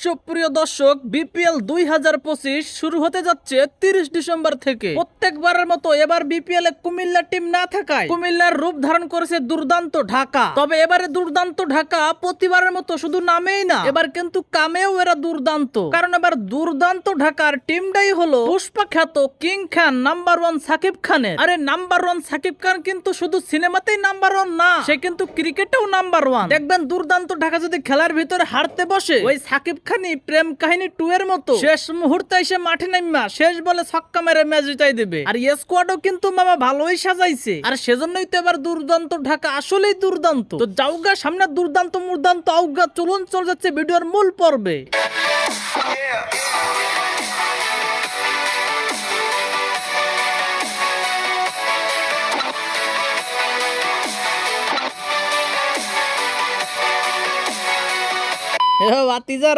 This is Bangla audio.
সুপ্রিয় দর্শক, বিপিএল 2025 শুরু হতে যাচ্ছে 30 ডিসেম্বর থেকে। প্রত্যেকবারের মতো এবার বিপিএল এ কুমিল্লা টিম না থাকায় কুমিল্লার রূপ ধারণ করেছে দুর্দান্ত ঢাকা। তবে এবারে দুর্দান্ত ঢাকা প্রতিবারের মতো শুধু নামেই না, এবার কিন্তু কামেও এরা দুর্দান্ত। কারণ এবার দুর্দান্ত ঢাকার টিমটাই হলো পুষ্পা খ্যাত কিং খান নাম্বার 1 সাকিব খানের। আরে নাম্বার 1 সাকিব খান কিন্তু শুধু সিনেমাতেই নাম্বার 1 না, সে কিন্তু ক্রিকেটেও নাম্বার 1। দেখবেন দুর্দান্ত ঢাকা যদি খেলার ভিতরে হারতে বসে, ওই সাকিব খানি প্রেম কাহিনী 2 এর মতো শেষ মুহূর্তে এসে মাঠে নামা শেষ বলে ছক্কা মেরে ম্যাচ জিতাই দেবে। আর এই স্কোয়াডও কিন্তু মামা ভালোই সাজাইছে, আর সেজন্যই তো এবার দুর্দান্ত ঢাকা আসলেই দুর্দান্ত। তো যাওগা সামনে দুর্দান্ত মুর্দান্ত আউগা, চলুন চলে যাচ্ছে ভিডিওর মূল পর্বে। বাতিজার